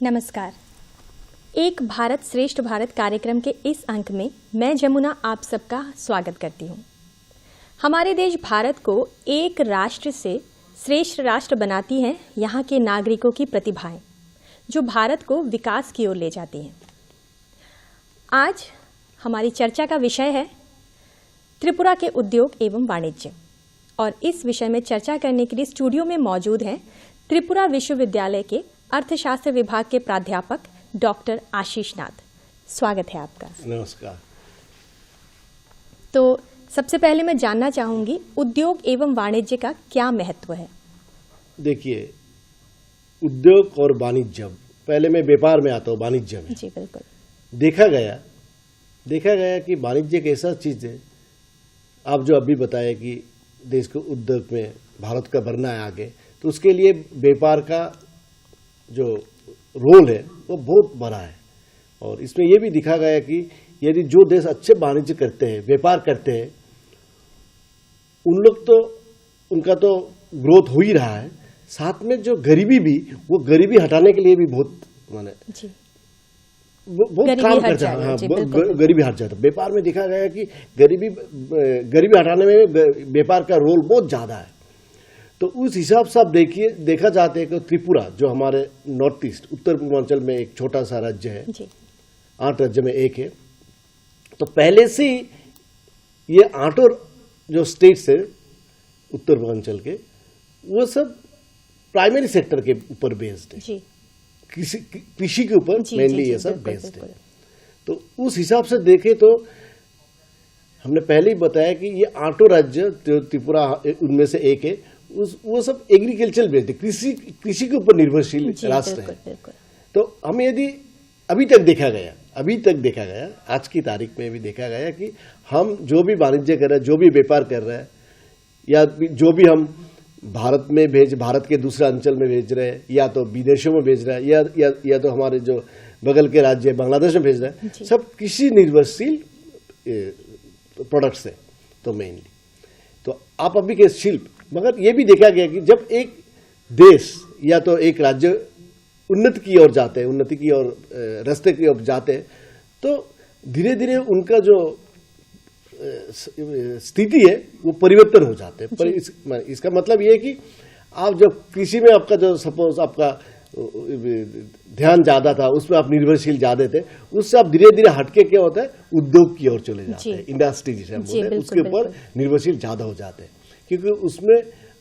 नमस्कार। एक भारत श्रेष्ठ भारत कार्यक्रम के इस अंक में मैं जमुना आप सबका स्वागत करती हूँ। हमारे देश भारत को एक राष्ट्र से श्रेष्ठ राष्ट्र बनाती हैं यहाँ के नागरिकों की प्रतिभाएं, जो भारत को विकास की ओर ले जाती हैं। आज हमारी चर्चा का विषय है त्रिपुरा के उद्योग एवं वाणिज्य, और इस विषय में चर्चा करने के लिए स्टूडियो में मौजूद हैं त्रिपुरा विश्वविद्यालय के अर्थशास्त्र विभाग के प्राध्यापक डॉक्टर आशीष नाथ। स्वागत है आपका। नमस्कार। तो सबसे पहले मैं जानना चाहूंगी, उद्योग एवं वाणिज्य का क्या महत्व है? देखिए, उद्योग और वाणिज्य, पहले मैं व्यापार में आता हूँ, वाणिज्य में। जी बिल्कुल। देखा गया कि वाणिज्य एक ऐसा चीज है, आप जो अभी बताया कि देश के उद्योग में भारत का बढ़ना है आगे, तो उसके लिए व्यापार का जो रोल है वो बहुत बड़ा है। और इसमें यह भी दिखा गया कि यदि जो देश अच्छे वाणिज्य करते हैं, व्यापार करते हैं, उन लोग तो उनका तो ग्रोथ हो ही रहा है, साथ में जो गरीबी भी, वो गरीबी हटाने के लिए भी बहुत काम करता है। हाँ, गरीबी हट जाता है। व्यापार में देखा गया कि गरीबी हटाने में व्यापार का रोल बहुत ज्यादा है। तो उस हिसाब से आप देखा जाता है कि त्रिपुरा जो हमारे नॉर्थ ईस्ट उत्तर पूर्वांचल में एक छोटा सा राज्य है, 8 राज्य में एक है, तो पहले से ही ये 8 जो स्टेट्स है उत्तर पूर्वांचल के, वो सब प्राइमरी सेक्टर के ऊपर बेस्ड है, कृषि के ऊपर मेनली ये सब बेस्ड है। तो उस हिसाब से देखें तो हमने पहले ही बताया कि ये 8 राज्य, त्रिपुरा उनमें से एक है, वो सब एग्रीकल्चर बेस्ड है, कृषि के ऊपर निर्भरशील राष्ट्र है। तो हम यदि अभी तक देखा गया आज की तारीख में भी देखा गया कि हम जो भी वाणिज्य कर रहे हैं, जो भी व्यापार कर रहे हैं, या जो भी हम भारत के दूसरे अंचल में भेज रहे हैं, या तो विदेशों में भेज रहे हैं, या तो हमारे जो बगल के राज्य बांग्लादेश में भेज रहे हैं, सब कृषि निर्भरशील प्रोडक्ट्स है। तो मेनली तो आप अभी के शिल्प, मगर ये भी देखा गया कि जब एक देश या तो एक राज्य उन्नति की ओर जाते हैं, उन्नति की ओर रास्ते की ओर जाते हैं, तो धीरे धीरे उनका जो स्थिति है वो परिवर्तन हो जाते हैं। पर इसका मतलब ये है कि आप जब कृषि में आपका जो सपोज आपका ध्यान ज्यादा था, उसमें आप निर्भरशील ज्यादा थे, उससे आप धीरे धीरे हटके क्या होता है, उद्योग की ओर चले जाते हैं, इंडस्ट्री जिसे हम बोलते हैं, उसके ऊपर निर्भरशील ज्यादा हो जाते हैं। क्योंकि उसमें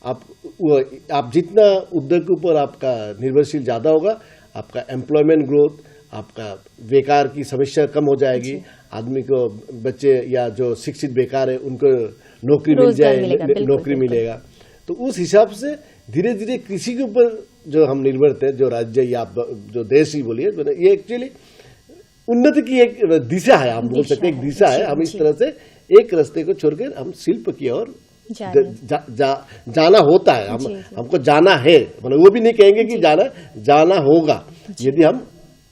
आप जितना उद्योग के ऊपर आपका निर्भरशील ज्यादा होगा, आपका एम्प्लॉयमेंट ग्रोथ, आपका बेकार की समस्या कम हो जाएगी, आदमी को, बच्चे या जो शिक्षित बेकार है उनको नौकरी मिलेगा। तो उस हिसाब से धीरे धीरे कृषि के ऊपर जो हम निर्भर थे, जो राज्य या जो देश ही बोलिए, ये एक्चुअली उन्नति की एक दिशा है, हम बोल सकते हैं एक दिशा है। हम इस तरह से एक रास्ते को छोड़कर हम शिल्प की ओर जाना होता है। हमको जाना है, मतलब वो भी नहीं कहेंगे कि जाना होगा, यदि हम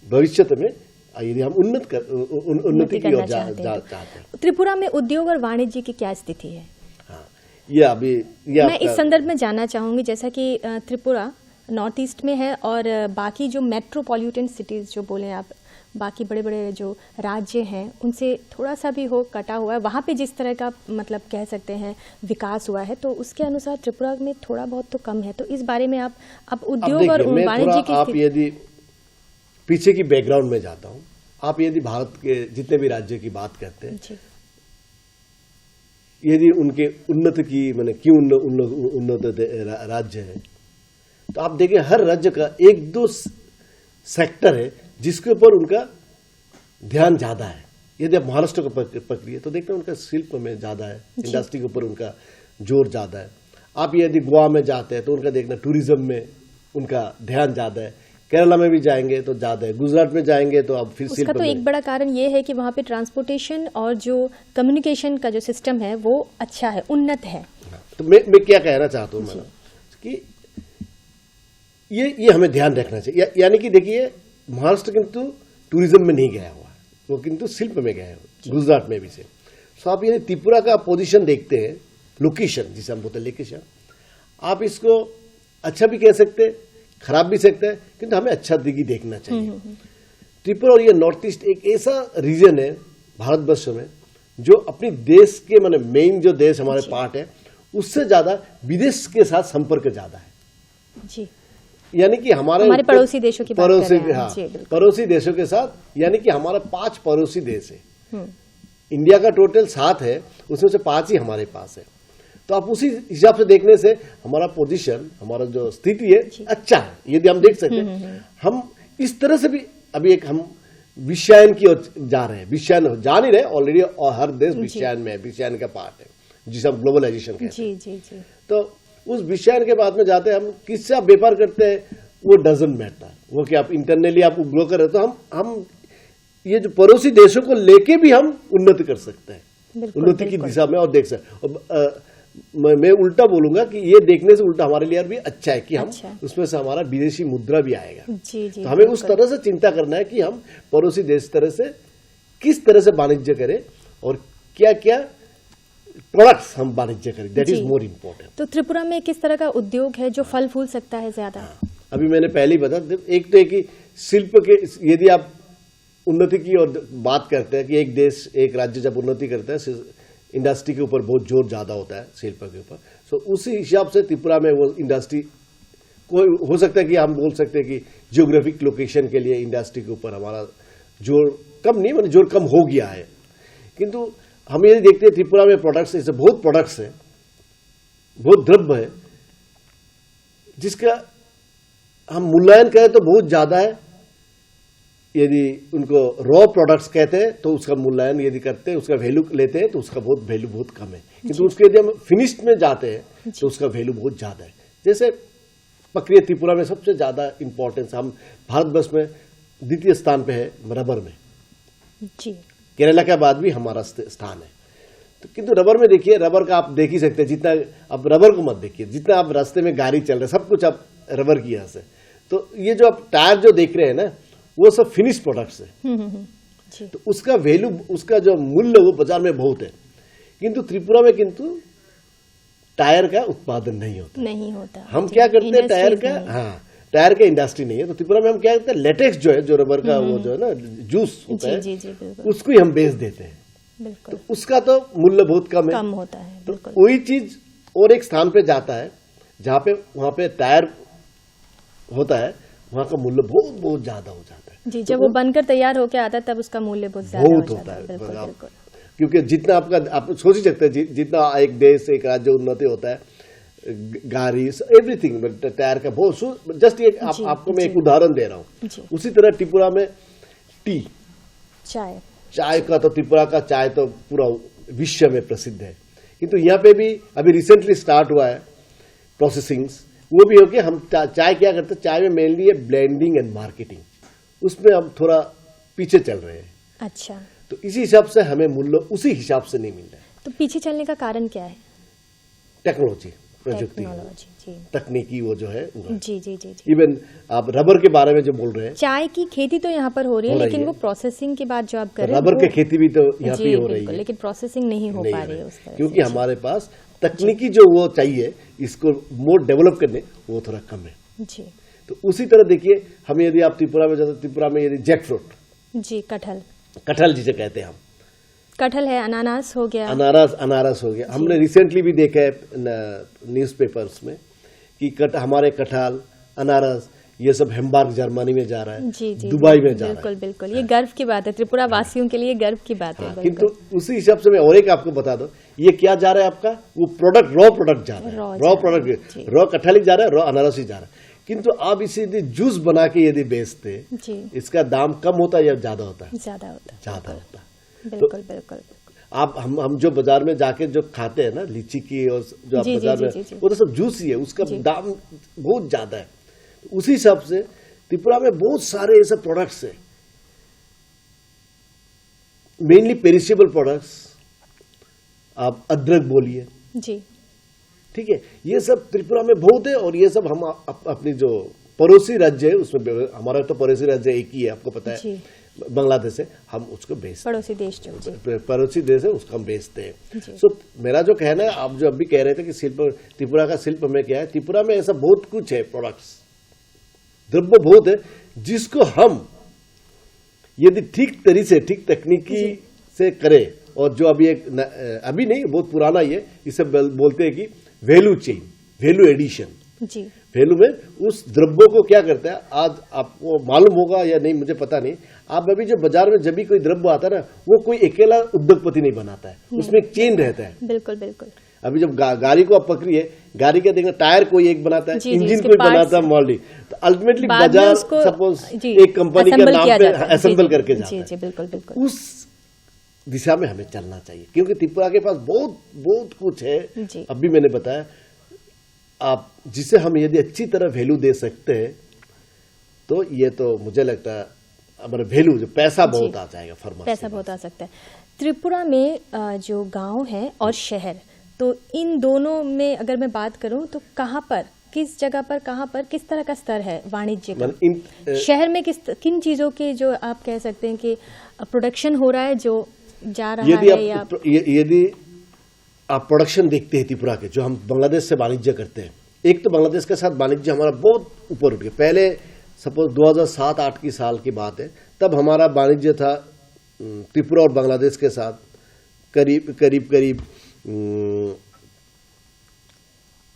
भविष्य में यदि हम उन्नति की ओर चाहते हैं। त्रिपुरा में उद्योग और वाणिज्य की क्या स्थिति है? मैं इस संदर्भ में जानना चाहूंगी, जैसा कि त्रिपुरा नॉर्थ ईस्ट में है और बाकी जो मेट्रोपॉलिटन सिटीज जो बोले आप, बाकी बड़े बड़े जो राज्य हैं उनसे थोड़ा सा भी कटा हुआ है, वहाँ पे जिस तरह का मतलब कह सकते हैं विकास हुआ है, तो उसके अनुसार त्रिपुरा में थोड़ा बहुत तो कम है। तो इस बारे में आप उद्योग और वाणिज्य की, आप यदि पीछे की बैकग्राउंड में जाता हूँ, आप यदि भारत के जितने भी राज्य की बात करते हैं, यदि उनके उन्नत की मैंने क्यों उन्नत राज्य है, तो आप देखिए हर राज्य का 1-2 सेक्टर है जिसके ऊपर उनका ध्यान ज्यादा है। यदि आप महाराष्ट्र को पकड़िए तो देखते हैं उनका शिल्प में ज्यादा है, इंडस्ट्री के ऊपर उनका जोर ज्यादा है। आप यदि गोवा में जाते हैं तो उनका देखना टूरिज्म में उनका ध्यान ज्यादा है। केरला में भी जाएंगे तो ज्यादा है, गुजरात में जाएंगे तो आप फिर उसका तो एक बड़ा कारण ये है कि वहाँ पे ट्रांसपोर्टेशन और जो कम्युनिकेशन का जो सिस्टम है वो अच्छा है, उन्नत है। तो मैं क्या कहना चाहता हूँ कि ये हमें ध्यान रखना चाहिए। यानी कि देखिए, महाराष्ट्र किंतु टूरिज्म में नहीं गया हुआ, वो किंतु शिल्प में गया हुआ, गुजरात में भी से। तो आप यदि त्रिपुरा का पोजीशन देखते हैं, लोकेशन जिसे हम बोलते हैं लोकेशन, आप इसको अच्छा भी कह सकते हैं खराब भी सकता है, किंतु हमें अच्छा दिगी देखना चाहिए। त्रिपुरा और ये नॉर्थ ईस्ट एक ऐसा रीजन है भारतवर्ष में जो अपनी देश के माने मेन जो देश हमारे पार्ट है उससे ज्यादा विदेश के साथ संपर्क ज्यादा है जी। यानी कि हमारे पड़ोसी देशों की बात कर रहे हैं। हाँ, पड़ोसी देशों के साथ, यानी कि हमारा 5 पड़ोसी देश है। इंडिया का टोटल 7 है, उसमें से 5 ही हमारे पास है। तो आप उसी हिसाब से देखने से हमारा पोजीशन, हमारा जो स्थिति है अच्छा है, यदि हम देख सकते हैं। हम इस तरह से भी अभी एक हम विषयायन की ओर जा रहे हैं, विषयायन जा नहीं रहे ऑलरेडी, और हर देश विषयायन में है, विषयायन का पार्ट है जिसे हम ग्लोबलाइजेशन कहते हैं। जी, जी, जी। तो उस विषयायन के बाद में जाते हैं हम, किससे आप व्यापार करते हैं वो डजंट मैटर, वो कि आप इंटरनली आप ग्रो कर रहे हो। तो हम ये जो पड़ोसी देशों को लेके भी हम उन्नति कर सकते हैं, उन्नति की दिशा में, और देख सकते। मैं उल्टा बोलूंगा कि ये देखने से उल्टा हमारे लिए भी अच्छा है कि हम उसमें से हमारा विदेशी मुद्रा भी आएगा। जी, जी, तो हमें उस तरह से चिंता करना है कि हम पड़ोसी देश तरह से किस तरह से वाणिज्य करें और क्या क्या प्रोडक्ट्स हम वाणिज्य करें, दैट इज मोर इम्पोर्टेंट। तो त्रिपुरा में किस तरह का उद्योग है जो फल फूल सकता है ज्यादा? अभी मैंने पहले ही बताया, एक तो है कि शिल्प के, यदि आप उन्नति की और बात करते हैं कि एक देश एक राज्य जब उन्नति करता है इंडस्ट्री के ऊपर बहुत जोर ज्यादा होता है, शिल्प के ऊपर। सो उसी हिसाब से त्रिपुरा में वो इंडस्ट्री कोई हो सकता है कि हम बोल सकते हैं कि जियोग्राफिक लोकेशन के लिए इंडस्ट्री के ऊपर हमारा जोर कम नहीं, मतलब जोर कम हो गया है। किंतु हम ये देखते हैं त्रिपुरा में प्रोडक्ट्स, ऐसे बहुत प्रोडक्ट्स है, बहुत द्रव्य है जिसका हम मूल्यांकन करें तो बहुत ज्यादा है। यदि उनको रॉ प्रोडक्ट्स कहते हैं तो उसका मूल्यांकन यदि करते हैं, उसका वैल्यू लेते हैं तो उसका वैल्यू बहुत कम है। किंतु उसके यदि हम फिनिश्ड में जाते हैं तो उसका वैल्यू बहुत ज्यादा है। जैसे प्रक्रिया त्रिपुरा में सबसे ज्यादा इंपॉर्टेंस, हम भारतवर्ष में द्वितीय स्थान पे है रबर में जी। केरला के बाद भी हमारा स्थान है। तो किंतु रबर में देखिए, रबर का आप देख ही सकते हैं, जितना आप रबर को मत देखिए, जितना आप रास्ते में गाड़ी चल रहे सब कुछ आप रबर की यहाँ से। तो ये जो आप टायर जो देख रहे हैं ना, वो सब फिनिश प्रोडक्ट्स है। तो उसका वैल्यू, उसका जो मूल्य वो बाजार में बहुत है। किंतु त्रिपुरा में किंतु टायर का उत्पादन नहीं होता। हम क्या करते हैं, टायर का, हाँ, टायर का इंडस्ट्री नहीं है। तो त्रिपुरा में हम क्या करते हैं, लेटेक्स जो है, जो रबर का वो जो है ना जूस होता है, उसको ही हम बेच देते हैं। तो उसका तो मूल्य बहुत कम होता है। तो वही चीज और एक स्थान पे जाता है जहाँ पे वहाँ पे टायर होता है, वहाँ का मूल्य बहुत बहुत ज्यादा हो जाता है। जी, जब वो बनकर तैयार होकर आता है तब उसका मूल्य बहुत ज्यादा होता है। बिल्कुल। क्योंकि जितना आप सोच ही सकते हैं, जितना एक देश एक राज्य उन्नति होता है, गाड़ी एवरीथिंग, टायर का बहुत, जस्ट एक आपको मैं एक उदाहरण दे रहा हूँ। उसी तरह त्रिपुरा में टी, चाय का तो त्रिपुरा का चाय तो पूरा विश्व में प्रसिद्ध है। किंतु यहाँ पे भी अभी रिसेंटली स्टार्ट हुआ है प्रोसेसिंग्स, वो भी हो कि हम चाय क्या करते हैं, चाय में मेनली है ब्लेंडिंग एंड मार्केटिंग, उसमें हम थोड़ा पीछे चल रहे हैं। अच्छा। तो इसी हिसाब से हमें मूल्य उसी हिसाब से नहीं मिल रहा है। तो पीछे चलने का कारण क्या है? टेक्नोलॉजी, प्रजुक्ति, तकनीकी वो जो है। जी। इवन आप रबर के बारे में जो बोल रहे हैं, चाय की खेती तो यहाँ पर हो रही है, लेकिन वो प्रोसेसिंग की बात जो आप कर रहे हैं, रबर की खेती भी तो यहाँ पे हो रही है, लेकिन प्रोसेसिंग नहीं हो पा रही है उस तरह, क्योंकि हमारे पास तकनीकी जो वो चाहिए इसको मोर डेवलप करने, वो थोड़ा कम है जी। तो उसी तरह देखिए, हम यदि आप त्रिपुरा में जाते, त्रिपुरा में यदि जैक फ्रूट जी, कटहल जिसे कहते हैं हम, कटहल है, अनानास हो गया, अनारस हो गया। हमने रिसेंटली भी देखा है न्यूज़पेपर्स में कि हमारे कटहल, अनारस ये सब हेम्बर्ग जर्मनी में जा रहा है, जी, दुबई में जा रहा है। बिल्कुल, ये गर्व की बात है, त्रिपुरा वासियों के लिए गर्व की बात है। किंतु उसी हिसाब से मैं और एक आपको बता दूं, ये क्या जा रहा है आपका, वो प्रोडक्ट रॉ प्रोडक्ट जा रहा है, रॉ प्रोडक्ट, रॉ कटहल ही जा रहा है, रॉ अनारस ही जा रहा है। किंतु आप इसे यदि जूस बना के यदि बेचते, इसका दाम कम होता है या ज्यादा होता है? ज्यादा होता है। बिल्कुल। आप हम जो बाजार में जाके जो खाते हैं ना, लीची की, और जो आप बाजार में, वो तो सब जूस ही है, उसका दाम बहुत ज्यादा है। उसी हिसाब से त्रिपुरा में बहुत सारे ऐसे प्रोडक्ट्स हैं, मेनली पेरिशेबल प्रोडक्ट्स। आप अदरक बोलिए जी, ठीक है, ये सब त्रिपुरा में बहुत है। और ये सब हम अपनी जो पड़ोसी राज्य है उसमें, हमारा तो पड़ोसी राज्य एक ही है, आपको पता है, बांग्लादेश है, हम उसको बेचते, पड़ोसी देश है, उसको हम बेचते हैं। सो मेरा जो कहना है, आप जो अभी कह रहे थे कि शिल्प, त्रिपुरा का शिल्प में क्या है, त्रिपुरा में ऐसा बहुत कुछ है प्रोडक्ट्स द्रव्य बहुत है जिसको हम यदि ठीक तरीके से, ठीक तकनीकी से करें, और जो अभी अभी नहीं, बहुत पुराना ये, इसे बोलते हैं कि वैल्यू चेन, वैल्यू एडिशन। जी, वैल्यू में उस द्रव्य को क्या करता है, आज आपको मालूम होगा या नहीं मुझे पता नहीं, आप अभी जो बाजार में जब भी कोई द्रव्य आता है ना, वो कोई अकेला उद्योगपति नहीं बनाता है, उसमें एक चेन रहता है। बिल्कुल बिल्कुल। अभी जब गाड़ी को आप पकड़िए, गाड़ी का देखना, टायर कोई एक बनाता है, इंजन कोई बनाता है, मोल्डिंग, तो अल्टीमेटली बाजार सपोज एक कंपनी के नाम पे असेंबल करके जाता है। बिल्कुल बिल्कुल। उस दिशा में हमें चलना चाहिए, क्योंकि त्रिपुरा के पास बहुत कुछ है। अभी मैंने बताया आप, जिसे हम यदि अच्छी तरह वैल्यू दे सकते हैं, तो ये तो मुझे लगता है हमारा वैल्यू, जो पैसा बहुत आ जाएगा, फार्मर पैसा बहुत आ सकता है। त्रिपुरा में जो गांव है और शहर, तो इन दोनों में अगर मैं बात करूं तो कहां पर, किस जगह पर, कहां पर किस तरह का स्तर है वाणिज्य का? शहर में किन चीजों के जो आप कह सकते हैं कि प्रोडक्शन हो रहा है, जो जा रहा है, या यदि आप प्रोडक्शन देखते हैं त्रिपुरा के, जो हम बांग्लादेश से वाणिज्य करते हैं, एक तो बांग्लादेश के साथ वाणिज्य हमारा बहुत ऊपर उठ गया। पहले सपोज 2007-8 की साल की बात है, तब हमारा वाणिज्य था त्रिपुरा और बांग्लादेश के साथ करीब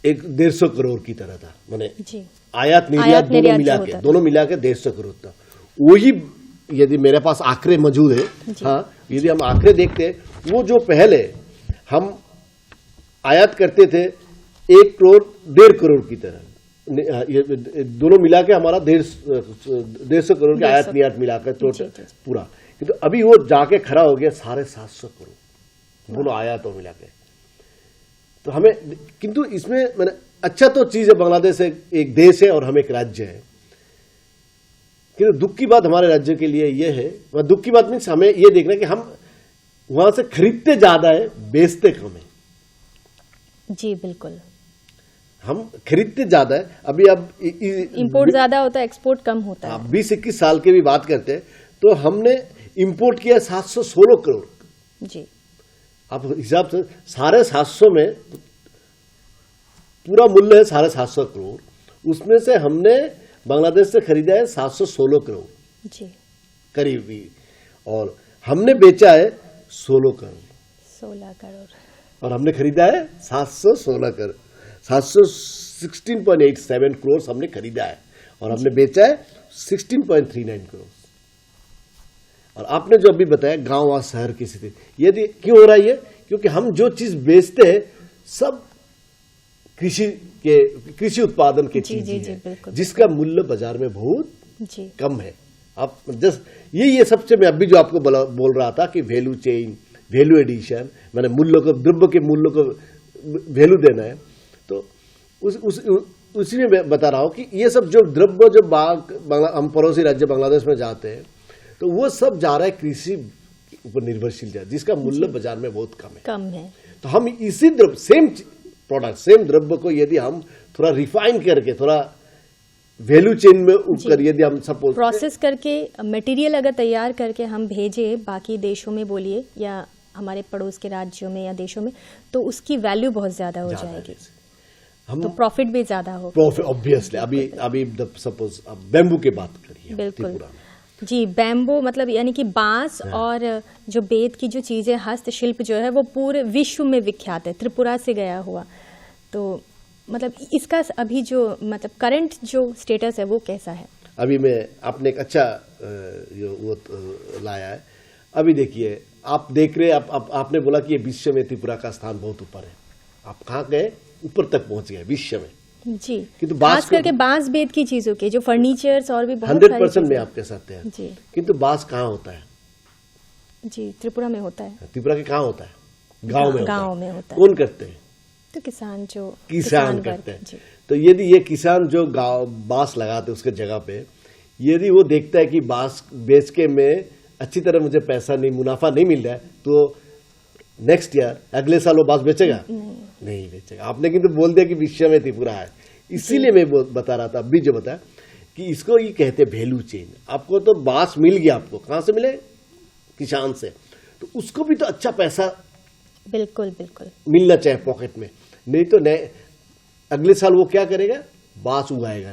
150 करोड़ की तरह था, माने आयात निर्यात दोनों मिला के 150 करोड़ था। वही यदि मेरे पास आंकड़े मौजूद है, हाँ, यदि हम आंकड़े देखते हैं, वो जो पहले हम आयात करते थे 1 करोड़ 1.5 करोड़ की तरह, ये दोनों मिला के हमारा 150 करोड़ के आयात निर्यात मिलाकर टोटल पूरा, किंतु अभी वो जाके खड़ा हो गया 750 करोड़ दोनों आयातों मिला के। तो हमें, किंतु इसमें मैंने अच्छा तो चीज है, बांग्लादेश एक देश है और हम एक राज्य है, किंतु दुख की बात हमारे राज्य के लिए ये है, दुख की बात मीन्स हमें ये देखना है कि हम वहां से खरीदते ज्यादा है, बेचते कम है। जी बिल्कुल, हम खरीदते ज्यादा है, अभी अब इंपोर्ट ज्यादा होता है, एक्सपोर्ट कम होता है। 20-21 साल की भी बात करते हैं तो हमने इंपोर्ट किया 716 करोड़। जी, आप हिसाब से 750 में पूरा मूल्य है 750 करोड़, उसमें से हमने बांग्लादेश से खरीदा है 716 करोड़ जी करीब भी, और हमने बेचा है 16 करोड़ और हमने खरीदा है 716 करोड़, 716.87 करोड़ हमने खरीदा है और हमने बेचा है 16.39 करोड़। और आपने जो अभी बताया गांव और शहर की स्थिति, यदि क्यों हो रहा है ये, क्योंकि हम जो चीज बेचते हैं सब कृषि उत्पादन की चीज है, जिसका मूल्य बाजार में बहुत कम है। आप जस्ट ये सबसे मैं अभी जो आपको बोल रहा था कि वैल्यू चेन, वैल्यू एडिशन, मैंने मूल्य को, द्रव्य के मूल्य को वैल्यू देना है, तो उसी में मैं बता रहा हूं कि ये सब जो द्रव्य जो हम पड़ोसी राज्य बांग्लादेश में जाते हैं, तो वो सब जा रहा है कृषि ऊपर निर्भरशील, जिसका मूल्य बाजार में बहुत कम है। तो हम इसी द्रव्य, सेम प्रोडक्ट, सेम द्रव्य को यदि हम थोड़ा रिफाइन करके, थोड़ा वैल्यू चेन में ऊपर यदि हम सपोज प्रोसेस करके, मटेरियल अगर तैयार करके हम भेजे बाकी देशों में, बोलिए, या हमारे पड़ोस के राज्यों में या देशों में, तो उसकी वैल्यू बहुत ज्यादा हो जाएगी, तो प्रॉफिट भी ज्यादा होगा। प्रॉफिट ऑब्वियसली, अभी सपोज बैम्बू की बात करिए, बिल्कुल जी, बैम्बू मतलब यानी कि बांस और जो बेत की जो चीजें, हस्तशिल्प जो है वो पूरे विश्व में विख्यात है, त्रिपुरा से गया हुआ। तो मतलब इसका अभी जो मतलब करंट जो स्टेटस है वो कैसा है? अभी मैं आपने एक अच्छा वो लाया है। अभी देखिए, आप देख रहे, आपने बोला कि ये विश्व में त्रिपुरा का स्थान बहुत ऊपर है। आप कहाँ गए? ऊपर तक पहुंच गए विश्व में जी, किंतु खास करके बांस बेत की चीजों के जो फर्नीचर्स और भी बहुत 100% में आपके साथ है जी, किंतु बांस कहाँ होता है? जी, त्रिपुरा में होता है। त्रिपुरा के कहाँ होता है? गांव में होता है। कौन करते हैं? तो किसान करते हैं। तो यदि ये किसान जो बांस लगाते उसके जगह पे, यदि वो देखता है कि बांस बेच के में अच्छी तरह मुझे पैसा नहीं, मुनाफा नहीं मिल रहा है, तो नेक्स्ट ईयर, अगले साल वो बांस बेचेगा? नहीं बेचेगा। आपने किंतु बोल दिया कि विश्व में त्रिपुरा है, इसीलिए मैं बता रहा था अभी जो बताया कि इसको ये कहते हैं वैल्यू चेन। आपको तो बांस मिल गया, आपको कहाँ से मिले? किसान से, तो उसको भी तो अच्छा पैसा बिल्कुल मिलना चाहिए पॉकेट में, नहीं तो अगले साल वो क्या करेगा? बांस उगाएगा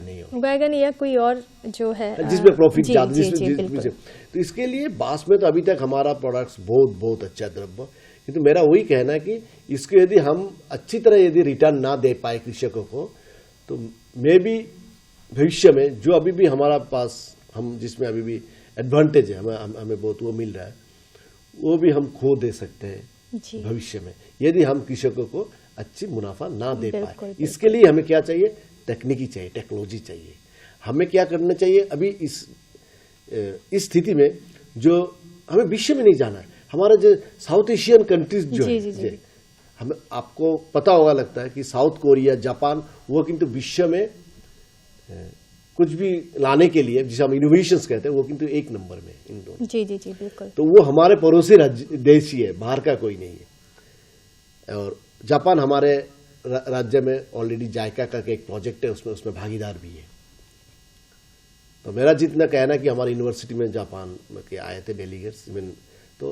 नहीं या कोई और जो है जिसमें प्रॉफिट ज्यादा। तो इसके लिए बांस में तो अभी तक हमारा प्रोडक्ट्स बहुत अच्छा द्रव्य, किंतु मेरा वही कहना है कि इसको यदि हम अच्छी तरह यदि रिटर्न ना दे पाए कृषकों को, तो मे भी भविष्य में जो अभी भी हमारा पास हम जिसमें अभी भी एडवांटेज है हमें बहुत वो मिल रहा है, वो भी हम खो दे सकते हैं भविष्य में यदि हम कृषकों को अच्छी मुनाफा ना दे पाए। इसके लिए हमें क्या चाहिए, तकनीकी चाहिए, टेक्नोलॉजी चाहिए। हमें क्या करना चाहिए अभी इस स्थिति में, जो हमें विश्व में नहीं जाना है, हमारा जो साउथ एशियन कंट्रीज जो है, हमें आपको पता होगा लगता है कि साउथ कोरिया, जापान, वो किंतु विश्व में कुछ भी लाने के लिए जिसे हम इनोवेशंस कहते हैं, वो किंतु एक नंबर में इन दोनों। जी बिल्कुल। तो वो हमारे पड़ोसी देश ही है, बाहर का कोई नहीं है। और जापान हमारे राज्य में ऑलरेडी जायका का एक प्रोजेक्ट है, उसमें भागीदार भी है। तो मेरा जितना कहना कि हमारी यूनिवर्सिटी में जापान के आए थे डेलीगेट्स, तो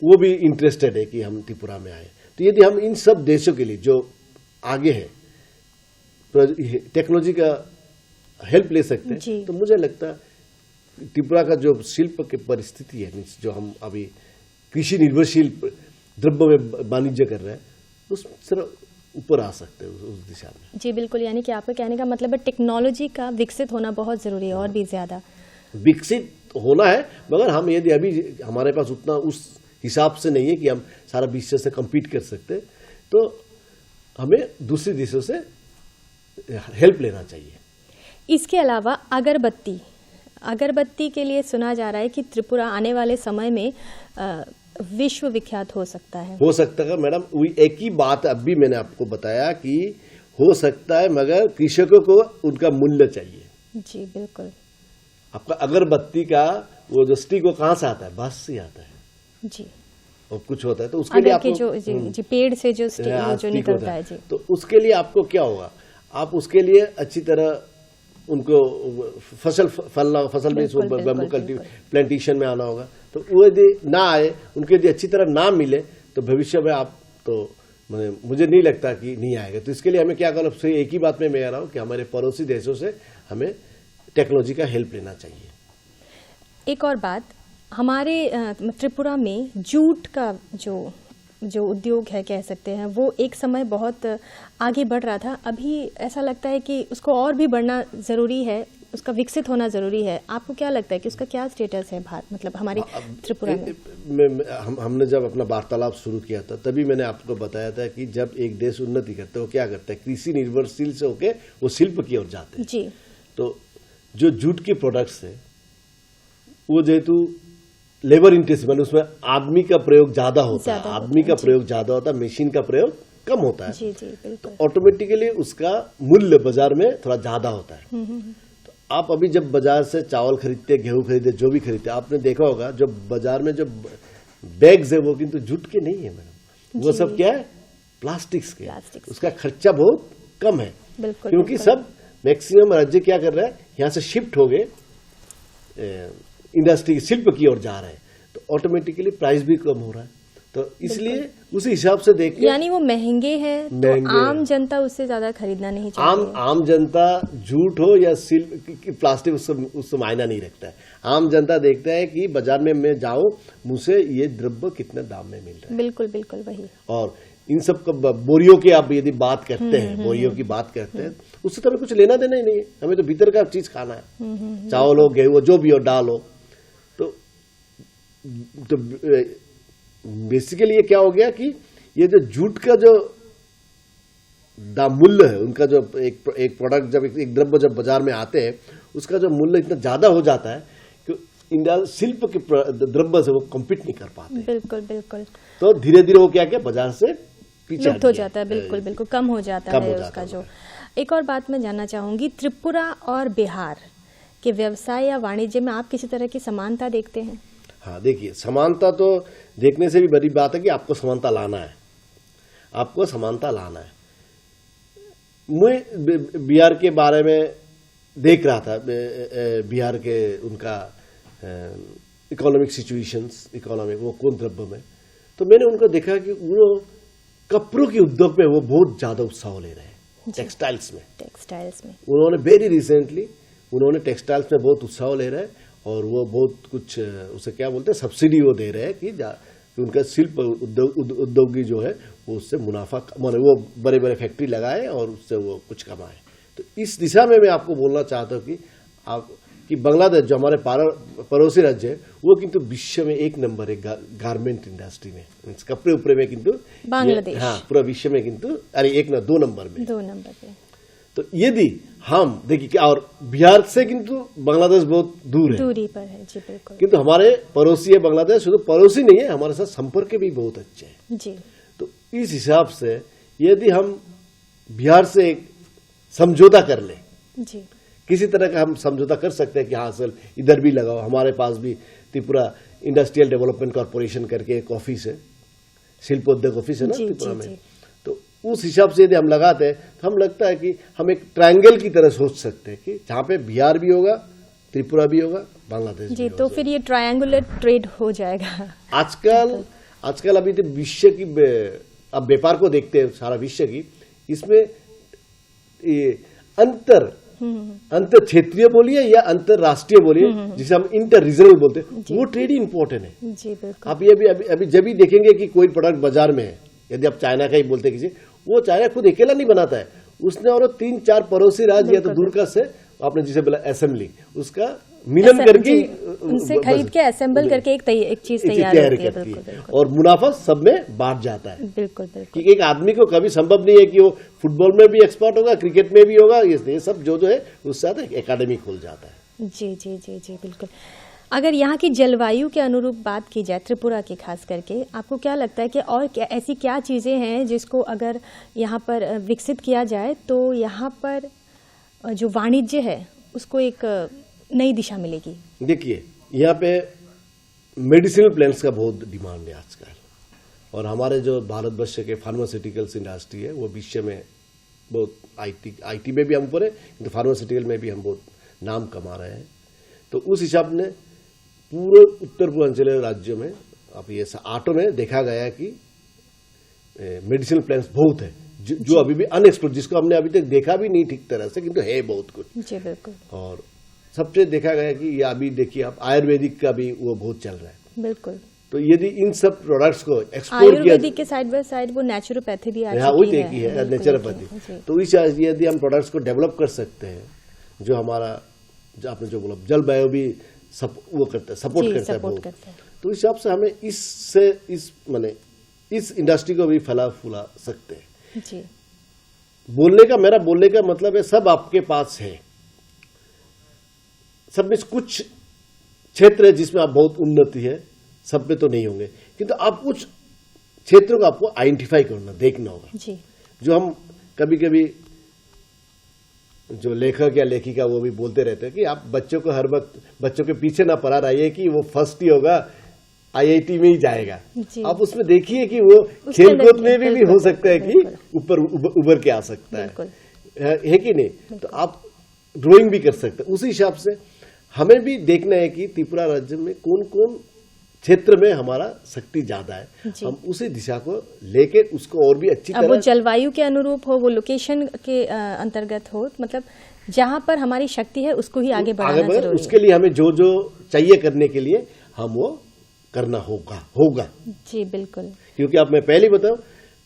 वो भी इंटरेस्टेड है कि हम त्रिपुरा में आए। तो यदि हम इन सब देशों के लिए जो आगे है टेक्नोलॉजी का हेल्प ले सकते हैं, तो मुझे लगता है त्रिपुरा का जो शिल्प की परिस्थिति है, जो हम अभी कृषि निर्भरशील द्रव्य में वाणिज्य कर रहे हैं, उस तरह ऊपर आ सकते हैं उस दिशा में। जी बिल्कुल, यानी कि आपका कहने का मतलब है टेक्नोलॉजी का विकसित होना बहुत जरूरी है, और भी ज्यादा विकसित होना है, मगर हम यदि अभी हमारे पास उतना उस हिसाब से नहीं है कि हम सारा विश्व से कम्पीट कर सकते, तो हमें दूसरे देशों से हेल्प लेना चाहिए। इसके अलावा अगरबत्ती के लिए सुना जा रहा है कि त्रिपुरा आने वाले समय में विश्व विख्यात हो सकता है मैडम। वही एक ही बात अभी मैंने आपको बताया कि हो सकता है, मगर कृषकों को उनका मूल्य चाहिए। जी बिल्कुल। आपका अगरबत्ती का वो जो स्टिक वो कहाँ से आता है, बांस से आता है जी, और कुछ होता है तो उसके लिए आपको जी पेड़ से जो निकलता है जी, तो उसके लिए आपको क्या होगा, आप उसके लिए अच्छी तरह उनको फसल में बैम्बू प्लांटेशन में आना होगा। तो वो यदि ना आए, उनके यदि अच्छी तरह ना मिले, तो भविष्य में आप तो मुझे नहीं लगता कि नहीं आएगा। तो इसके लिए हमें क्या करना, एक ही बात में मैं कह रहा हूँ कि हमारे पड़ोसी देशों से हमें टेक्नोलॉजी का हेल्प लेना चाहिए। एक और बात, हमारे त्रिपुरा में जूट का जो उद्योग है कह सकते हैं, वो एक समय बहुत आगे बढ़ रहा था। अभी ऐसा लगता है कि उसको और भी बढ़ना ज़रूरी है, उसका विकसित होना ज़रूरी है। आपको क्या लगता है कि उसका क्या स्टेटस है मतलब हमारे त्रिपुरा में? हमने जब अपना वार्तालाप शुरू किया था, तभी मैंने आपको बताया था कि जब एक देश उन्नति करता है, वो क्या करता है, कृषि निर्भरशील से होके वो शिल्प की ओर जाते हैं। जी। तो जो जूट के प्रोडक्ट्स है, वो जेहेतु लेबर इंटेंसिव, उसमें आदमी का प्रयोग ज्यादा होता है, आदमी का प्रयोग ज्यादा होता है, मशीन का प्रयोग कम होता है। जी बिल्कुल। तो ऑटोमेटिकली उसका मूल्य बाजार में थोड़ा ज्यादा होता है। तो आप अभी जब बाजार से चावल खरीदते, गेहूं खरीदते, जो भी खरीदते, आपने देखा होगा जो बाजार में जो बैग्स है वो किंतु जूट के नहीं है मैडम, वो सब क्या है, प्लास्टिक्स के। उसका खर्चा बहुत कम है, क्योंकि सब मैक्सिमम राज्य क्या कर रहा है, यहाँ से शिफ्ट हो गए इंडस्ट्री शिल्प की ओर जा रहे हैं, तो ऑटोमेटिकली प्राइस भी कम हो रहा है। तो इसलिए उसी हिसाब से देख, यानी वो महंगे हैं, तो आम जनता उससे ज्यादा खरीदना नहीं चाहिए। आम जनता जूट हो या सिल्क प्लास्टिक उससे मायना नहीं रखता है। आम जनता देखता है कि बाजार में मैं जाऊं, मुझे ये द्रव्य कितने दाम में मिल रहा है। बिल्कुल बिल्कुल वही। और इन सब का बोरियों की आप यदि बात करते हैं, बोरियों की बात करते हैं, उससे तो हमें कुछ लेना देना ही नहीं है, हमें तो भीतर का चीज खाना है, चावल हो, गेहूं हो, जो भी हो, दाल हो। तो बेसिकली ये क्या हो गया कि ये जो जूट का जो मूल्य है, उनका जो एक प्रोडक्ट जब एक द्रव्य जब बाजार में आते हैं, उसका जो मूल्य इतना ज्यादा हो जाता है कि इंडिया शिल्प के द्रव्य से वो कम्पीट नहीं कर पाते। बिल्कुल बिल्कुल। तो धीरे धीरे वो क्या बाजार से पीछे हो जाता है। बिल्कुल बिल्कुल, कम हो जाता है उसका जो। एक और बात मैं जानना चाहूंगी, त्रिपुरा और बिहार के व्यवसाय या वाणिज्य में आप किसी तरह की समानता देखते हैं? हाँ, देखिए, समानता तो देखने से भी बड़ी बात है कि आपको समानता लाना है, आपको समानता लाना है। मैं बिहार के बारे में देख रहा था, बिहार के उनका इकोनॉमिक सिचुएशंस, इकोनॉमिक वो कौन द्रव्य में, तो मैंने उनको देखा कि वो कपड़ों के उद्योग में वो बहुत ज्यादा उत्साह ले रहे हैं। टेक्सटाइल्स में। उन्होंने वेरी रिसेंटली उन्होंने टेक्सटाइल्स में बहुत उत्साह ले रहे हैं और वो बहुत कुछ उसे क्या बोलते हैं सब्सिडी वो दे रहे हैं कि उनका शिल्प उद्योगी जो है वो उससे मुनाफा माने वो बड़े बड़े फैक्ट्री लगाए और उससे वो कुछ कमाए। तो इस दिशा में मैं आपको बोलना चाहता हूँ कि बांग्लादेश जो हमारे पड़ोसी राज्य है वो किंतु विश्व में 1 नंबर है गारमेंट इंडस्ट्री में, कपड़े उपड़े में किंतु बांग्लादेश पूरा विश्व में किंतु 2 नंबर में। 2 नंबर पे। तो यदि हम देखिए और बिहार से किंतु बांग्लादेश बहुत दूरी पर है जी बिल्कुल, किंतु हमारे पड़ोसी है बांग्लादेश, शुद्ध पड़ोसी नहीं है, हमारे साथ संपर्क भी बहुत अच्छे हैं जी। तो इस हिसाब से यदि हम बिहार से एक समझौता कर ले जी, किसी तरह का हम समझौता कर सकते हैं कि हाँ सर इधर भी लगाओ, हमारे पास भी त्रिपुरा इंडस्ट्रियल डेवलपमेंट कॉर्पोरेशन करके एक ऑफिस है, शिल्पोद्योग ऑफिस है ना त्रिपुरा में। तो उस हिसाब से यदि हम लगाते हैं तो हम लगता है कि हम एक ट्रायंगल की तरह सोच सकते हैं कि जहाँ पे बिहार भी होगा, त्रिपुरा भी होगा, बांग्लादेश जी, भी तो फिर ये ट्रायंगुलर ट्रेड हो जाएगा। आजकल अभी तो विश्व की अब व्यापार को देखते हैं सारा विश्व की, इसमें अंतर क्षेत्रीय बोलिए या अंतरराष्ट्रीय बोलिए जिसे हम इंटर रीजनल बोलते हैं, वो ट्रेड ही इम्पोर्टेंट है जी बिल्कुल। आप ये अभी जब भी देखेंगे कि कोई प्रोडक्ट बाजार में है, यदि आप चाइना का ही बोलते किसी, वो चाइना खुद अकेला नहीं बनाता है, उसने और 3-4 पड़ोसी राज्य या तो दूर का से आपने जिसे बोला असेंबली, उसका मिलन करके उनसे खरीद के असेंबल करके एक चीज तैयार होती है। बिल्कुल, और मुनाफा सब में बांट जाता है। बिल्कुल। कि एक आदमी को कभी संभव नहीं है कि वो फुटबॉल में भी एक्सपर्ट होगा, क्रिकेट में भी होगा, ये सब जो है उससे साथ एकेडमी खुल जाता है। जी बिल्कुल। अगर यहाँ की जलवायु के अनुरूप बात की जाए त्रिपुरा की खास करके, आपको क्या लगता है कि और ऐसी क्या चीजें हैं जिसको अगर यहाँ पर विकसित किया जाए तो यहाँ पर जो वाणिज्य है उसको एक नई दिशा मिलेगी? देखिए यहाँ पे मेडिसिनल प्लांट्स का बहुत डिमांड है आजकल, और हमारे जो भारतवर्ष के फार्मास्यूटिकल्स इंडस्ट्री है वो विश्व में बहुत आईटी में भी हम ऊपर है, तो फार्मास्यूटिकल में भी हम बहुत नाम कमा रहे हैं। तो उस हिसाब ने पूरे उत्तर पूर्वांचल राज्यों में अब ये 8 में देखा गया कि मेडिसिनल प्लांट्स बहुत है जो अभी भी अनएक्सप्लोर्ड, जिसको हमने अभी तक देखा भी नहीं ठीक तरह से, किंतु है बहुत कुछ जी बिल्कुल। और सबसे देखा गया कि ये अभी देखिए आप आयुर्वेदिक का भी वो बहुत चल रहा है बिल्कुल। तो यदि इन सब प्रोडक्ट्स को एक्सप्लोर किया, आयुर्वेदिक के साइड बाय साइड वो नेचुरोपैथी भी वही है नेचुरोपैथी, तो इस यदि हम प्रोडक्ट्स को डेवलप कर सकते हैं, जो हमारा जो आपने जो बोला जलवायु भी वो करता है, सपोर्ट करता है, तो इस हिसाब से हमें इस इंडस्ट्री को भी फैला फूला सकते हैं जी। मेरा बोलने का मतलब है सब आपके पास है, सब में कुछ क्षेत्र है जिसमें आप बहुत उन्नति है, सब में तो नहीं होंगे, किंतु आप कुछ क्षेत्रों को आपको आइडेंटिफाई करना देखना होगा जी। जो हम कभी कभी जो लेखक या लेखिका वो भी बोलते रहते हैं कि आप बच्चों को हर वक्त बच्चों के पीछे ना पड़ा रहिए कि वो फर्स्ट ही होगा, आईआईटी में ही जाएगा। आप उसमें देखिए कि वो खेलकूद में भी हो सकता है कि ऊपर उभर के आ सकता है कि नहीं, तो आप ड्राइंग भी कर सकते हैं। उसी हिसाब से हमें भी देखना है कि त्रिपुरा राज्य में कौन कौन क्षेत्र में हमारा शक्ति ज्यादा है, हम उसी दिशा को लेके उसको और भी अच्छी तरह, वो जलवायु के अनुरूप हो, वो लोकेशन के अंतर्गत हो, मतलब जहाँ पर हमारी शक्ति है उसको ही आगे बढ़ाना जरूरी है। उसके लिए हमें जो जो चाहिए करने के लिए हम वो करना होगा जी बिल्कुल। क्योंकि आप मैं पहले बताऊं,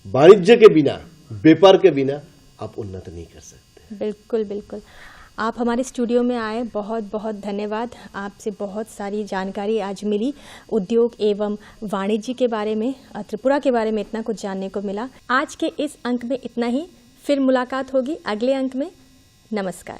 वाणिज्य के बिना, व्यापार के बिना आप उन्नत नहीं कर सकते। बिल्कुल। आप हमारे स्टूडियो में आए, बहुत बहुत धन्यवाद। आपसे बहुत सारी जानकारी आज मिली, उद्योग एवं वाणिज्य के बारे में, त्रिपुरा के बारे में इतना कुछ जानने को मिला। आज के इस अंक में इतना ही, फिर मुलाकात होगी अगले अंक में। नमस्कार।